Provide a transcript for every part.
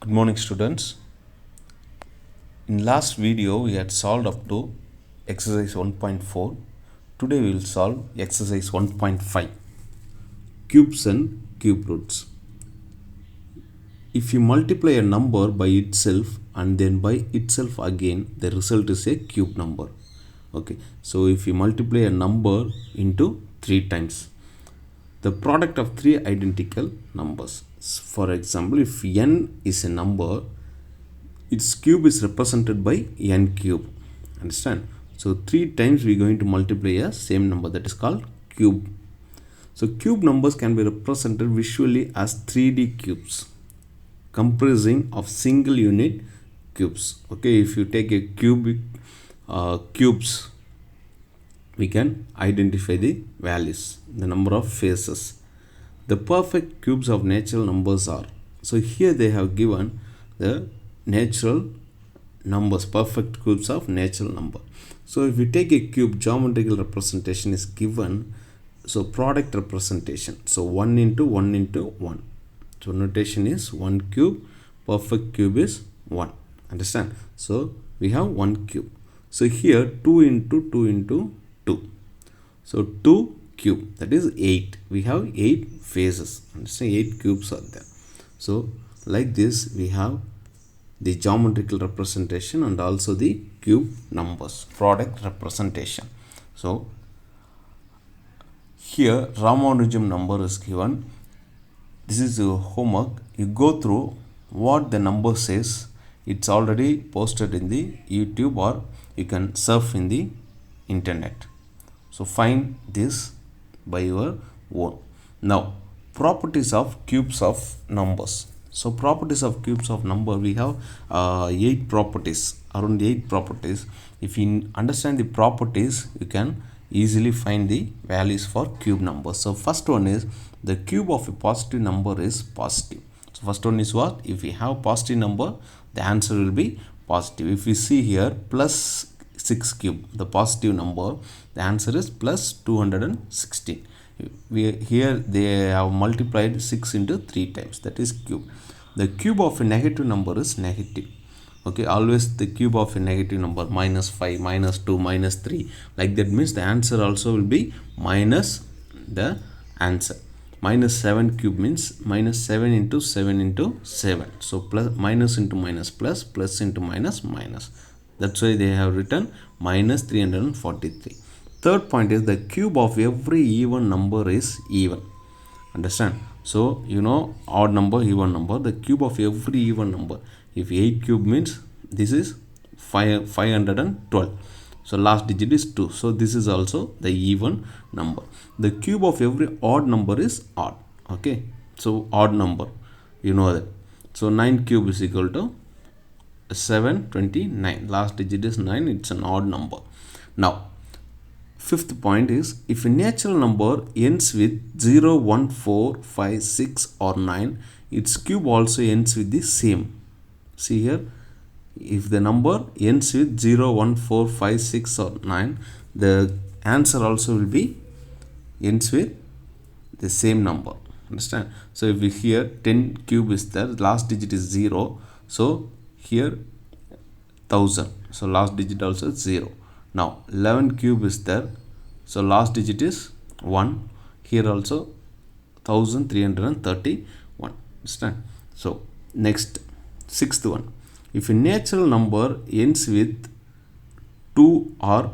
Good morning, students. In last video we had solved up to exercise 1.4. Today we will solve exercise 1.5, cubes and cube roots. If you multiply a number by itself and then by itself again, the result is a cube number. Okay, so if you multiply a number into 3 times, the product of 3 identical numbers. For example, if n is a number, its cube is represented by n cube. Understand? So 3 times we are going to multiply a same number, that is called cube. So cube numbers can be represented visually as 3D cubes comprising of single unit cubes. Okay, if you take a cubic cubes, we can identify the values, the number of faces. The perfect cubes of natural numbers are, so here they have given the natural numbers, perfect cubes of natural number. So if we take a cube, geometrical representation is given, so product representation, so 1 into 1 into 1. So notation is 1 cube, perfect cube is 1. Understand? So we have 1 cube. So here 2 into 2 into 2. So 2 cube, that is 8. We have 8 faces. Understand? 8 cubes are there. So like this we have the geometrical representation and also the cube numbers, product representation. So here Ramanujan number is given. This is your homework. You go through what the number says. It's already posted in the YouTube or you can surf in the internet. So find this by your own. Now properties of cubes of numbers. So properties of cubes of number, we have 8 properties, around 8 properties. If you understand the properties, you can easily find the values for cube numbers. So first one is the cube of a positive number is positive. So first one is what? If we have positive number, the answer will be positive. If we see here plus 6 cube, the positive number, the answer is plus 216. Here they have multiplied 6 into 3 times, that is cube. The cube of a negative number is negative. Okay, always the cube of a negative number, minus 5, minus 2, minus 3, like that means the answer also will be minus the answer. Minus 7 cube means minus 7 into 7 into 7. So plus minus into minus plus, plus into minus minus. That's why they have written minus 343. Third point is the cube of every even number is even. Understand? So you know odd number, even number, the cube of every even number. If 8 cube means this is 512. So last digit is 2. So this is also the even number. The cube of every odd number is odd. Okay. So odd number, you know that. So 9 cube is equal to 729. Last digit is 9. It's an odd number. Now fifth point is, if a natural number ends with 0, 1, 4, 5, 6 or 9, its cube also ends with the same. See here, if the number ends with 0, 1, 4, 5, 6 or 9, the answer also will be ends with the same number. Understand? So if we here 10 cube is there, last digit is 0. So here 1000. So last digit also is 0. Now 11 cube is there, so last digit is 1. Here also 1331. Understand? So next, sixth one, if a natural number ends with 2 or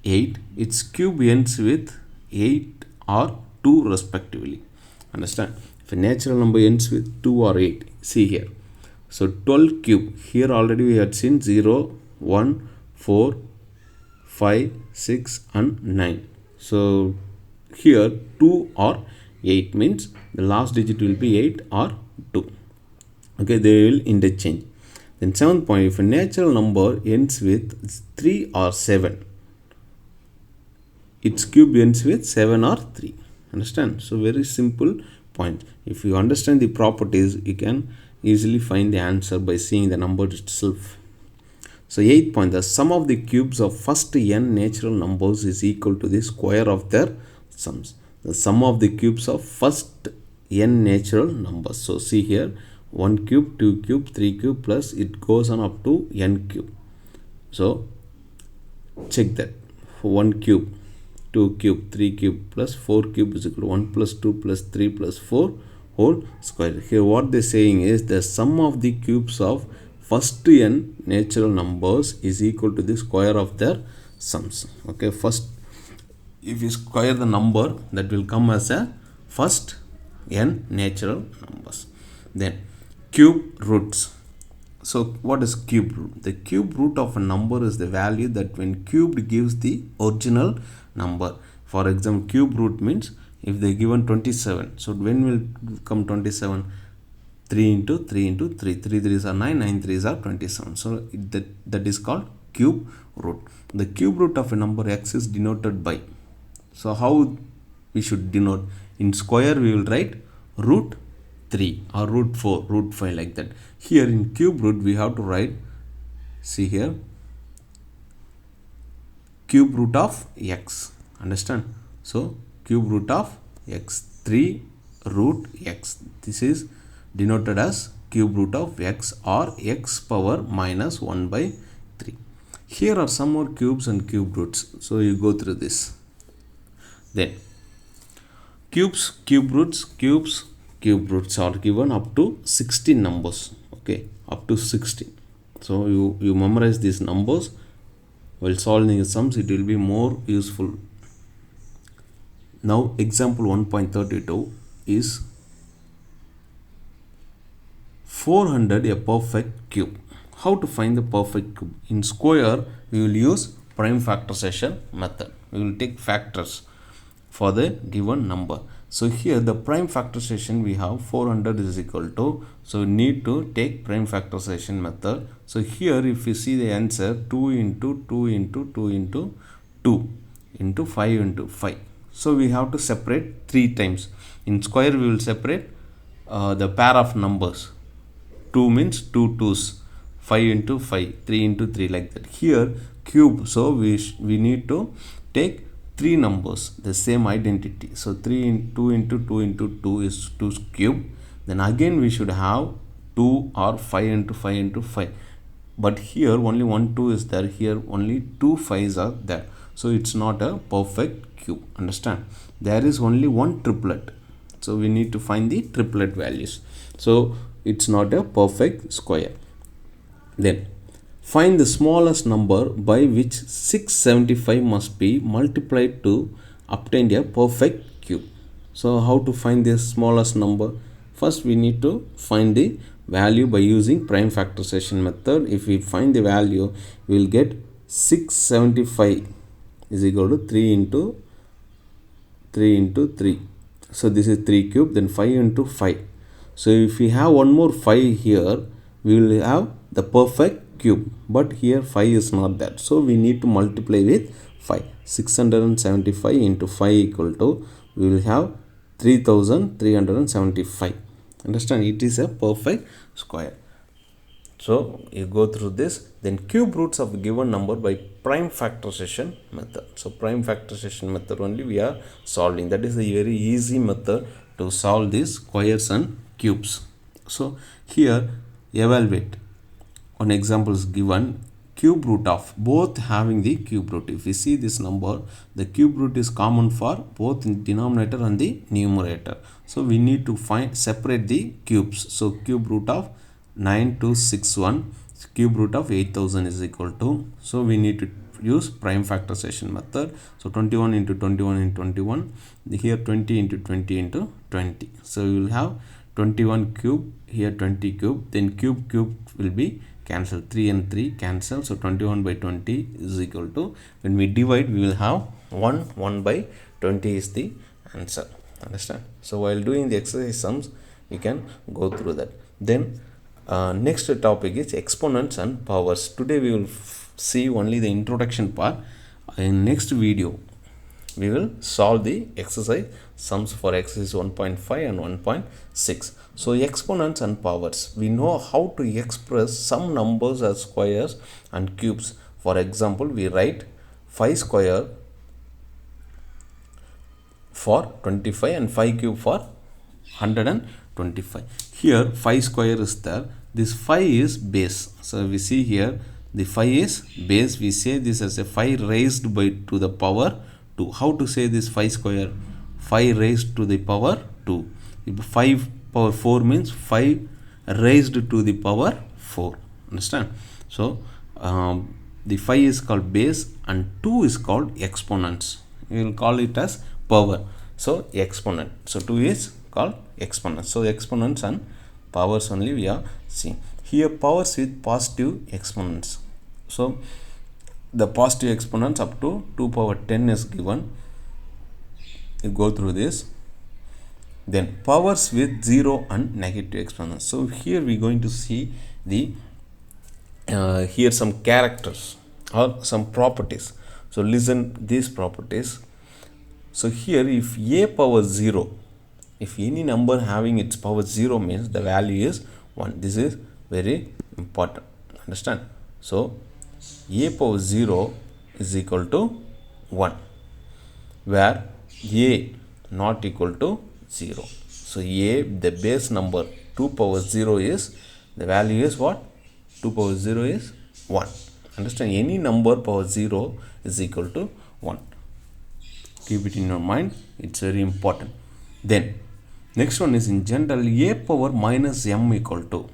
8, its cube ends with 8 or 2 respectively. Understand? If a natural number ends with 2 or 8, see here. So 12 cube, here already we had seen 0, 1, 4, 5, 6 and 9. So here 2 or 8 means the last digit will be 8 or 2. Okay, they will interchange. Then 7th point, if a natural number ends with 3 or 7, its cube ends with 7 or 3. Understand? So very simple point. If you understand the properties, you can easily find the answer by seeing the number itself. So 8th point, the sum of the cubes of first n natural numbers is equal to the square of their sums. The sum of the cubes of first n natural numbers. So see here 1 cube, 2 cube, 3 cube plus it goes on up to n cube. So check that. For 1 cube, 2 cube, 3 cube plus 4 cube is equal to 1 plus 2 plus 3 plus 4 whole square. Here what they are saying is the sum of the cubes of first n natural numbers is equal to the square of their sums. Okay, first if you square the number, that will come as a first n natural numbers. Then cube roots. So what is cube root? The cube root of a number is the value that when cubed gives the original number. For example, cube root means if they given 27, so when will come 27? 3 into 3 into 3, 3 3s are 9, 9 3s are 27. So that is called cube root. The cube root of a number x is denoted by, so how we should denote? In square we will write root 3 or root 4, root 5, like that. Here in cube root we have to write, see here, cube root of x. Understand? So cube root of x, 3 root x. This is denoted as cube root of x or x power minus 1 by 3. Here are some more cubes and cube roots. So you go through this. Then cubes, cube roots, cubes, cube roots are given up to 16 numbers. Okay, up to 16. So you memorize these numbers while solving the sums. It will be more useful. Now example 1.32 is 400 a perfect cube. How to find the perfect cube? In square we will use prime factorization method. We will take factors for the given number. So here the prime factorization we have 400 is equal to, so we need to take prime factorization method. So here if you see the answer, 2 into 2 into 2 into 2 into 5 into 5. So we have to separate 3 times. In square we will separate the pair of numbers. 2 means 2 2s, 5 into 5, 3 into 3, like that. Here cube, so we need to take 3 numbers, the same identity. So 3 into 2 into 2 into 2 is 2 cube. Then again we should have 2 or 5 into 5 into 5. But here only 1 2 is there. Here only 2 5s are there. So it's not a perfect cube. Understand? There is only one triplet. So we need to find the triplet values. So it's not a perfect square. Then find the smallest number by which 675 must be multiplied to obtain a perfect cube. So how to find the smallest number? First we need to find the value by using prime factorization method. If we find the value, we will get 675 is equal to 3 into 3 into 3. So this is 3 cube, then 5 into 5. So if we have one more 5 here, we will have the perfect cube, but here 5 is not there. So we need to multiply with 5. 675 into 5 equal to, we will have 3375. Understand? It is a perfect square. So you go through this. Then cube roots of a given number by prime factorization method. So prime factorization method only we are solving. That is a very easy method to solve these squares and cubes. So here evaluate. One example is given, cube root of, both having the cube root. If you see this number, the cube root is common for both in denominator and the numerator. So we need to separate the cubes. So cube root of 9261, cube root of 8000 is equal to, so we need to use prime factorization method. So 21 into 21 into 21, here 20 into 20 into 20. So we will have 21 cube, here 20 cube, then cube will be cancelled, 3 and 3 cancel. So 21 by 20 is equal to, when we divide we will have 1 by 20 is the answer. Understand? So while doing the exercise sums, we can go through that. Then next topic is exponents and powers. Today we will see only the introduction part. In next video we will solve the exercise sums for exercise 1.5 and 1.6. So exponents and powers, we know how to express some numbers as squares and cubes. For example, we write 5 square for 25 and 5 cube for 125. Here 5 square is there. This 5 is base. So we see here the 5 is base. We say this as a 5 raised by to the power 2. How to say this 5 square? 5 raised to the power 2. If 5 power 4 means 5 raised to the power 4. Understand? So the 5 is called base and 2 is called exponents. We will call it as power. So exponent. So 2 is called exponent. So exponents and powers only we are seeing. Here powers with positive exponents. So the positive exponents up to 2 power 10 is given. You go through this. Then powers with 0 and negative exponents. So here we are going to see the here some characters or some properties. So listen these properties. So here if a power 0, if any number having its power 0 means the value is 1. This is very important. Understand? So a power 0 is equal to 1, where a not equal to 0. So a, the base number 2 power 0 is, the value is what? 2 power 0 is 1. Understand? Any number power 0 is equal to 1. Keep it in your mind. It's very important. Then next one is in general a power minus m equal to.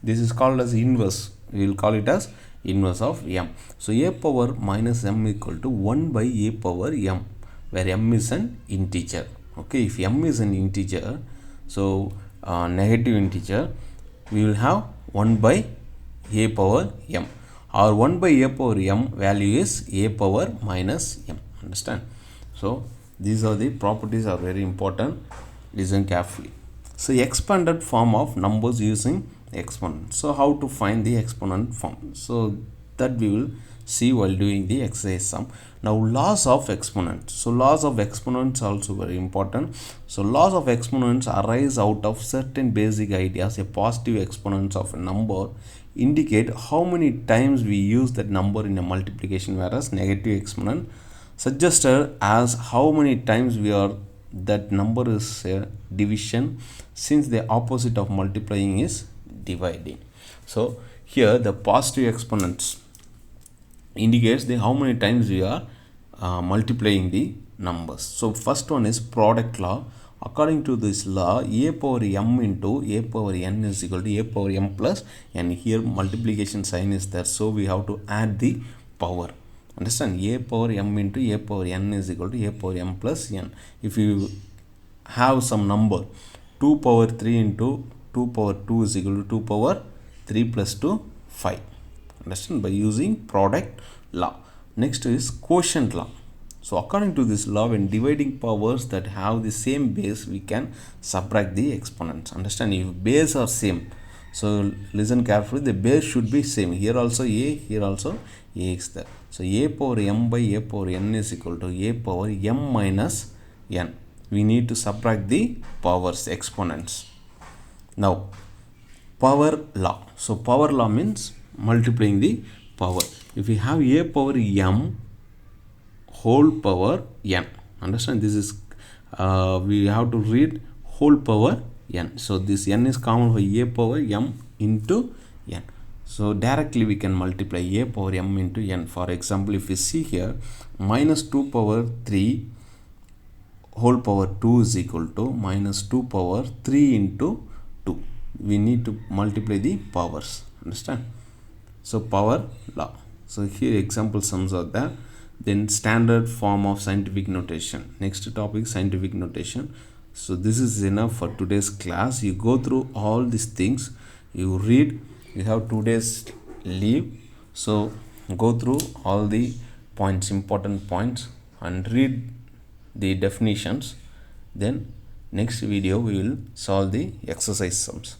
This is called as inverse. We will call it as inverse of m. So a power minus m equal to 1 by a power m, where m is an integer. Okay, if m is an integer, so negative integer, we will have 1 by a power m, or 1 by a power m value is a power minus m. Understand? So these are the properties are very important. Listen carefully. So expanded form of numbers using exponent. So how to find the exponent form? So that we will see while doing the exercise sum. Now laws of exponents. So laws of exponents also very important. So laws of exponents arise out of certain basic ideas. A positive exponents of a number indicate how many times we use that number in a multiplication, whereas negative exponent suggested as how many times we are that number is division, since the opposite of multiplying is dividing. So here the positive exponents indicates the how many times we are multiplying the numbers. So first one is product law. According to this law, a power m into a power n is equal to a power m plus n. Here multiplication sign is there, so we have to add the power. Understand? A power m into a power n is equal to a power m plus n. If you have some number 2 power 3 into 2 power 2 is equal to 2 power 3 plus 2 5. Understand? By using product law. Next is quotient law. So according to this law, when dividing powers that have the same base, we can subtract the exponents. Understand? If base are same, so listen carefully, the base should be same. Here also a, here also a is there. So a power m by a power n is equal to a power m minus n. We need to subtract the powers, exponents. Now power law. So power law means multiplying the power. If we have a power m whole power n, understand, this is we have to read whole power n. So this n is common for a power m into n. So directly we can multiply a power m into n. For example, if we see here minus 2 power 3 whole power 2 is equal to minus 2 power 3 into 2. We need to multiply the powers. Understand? So power law. So here example sums are there. Then standard form of scientific notation. Next topic, scientific notation. So this is enough for today's class. You go through all these things, you read. You have 2 days leave, so go through all the points, important points, and read the definitions. Then next video we will solve the exercise sums.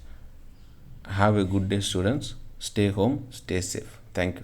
Have a good day, students. Stay home, stay safe. Thank you.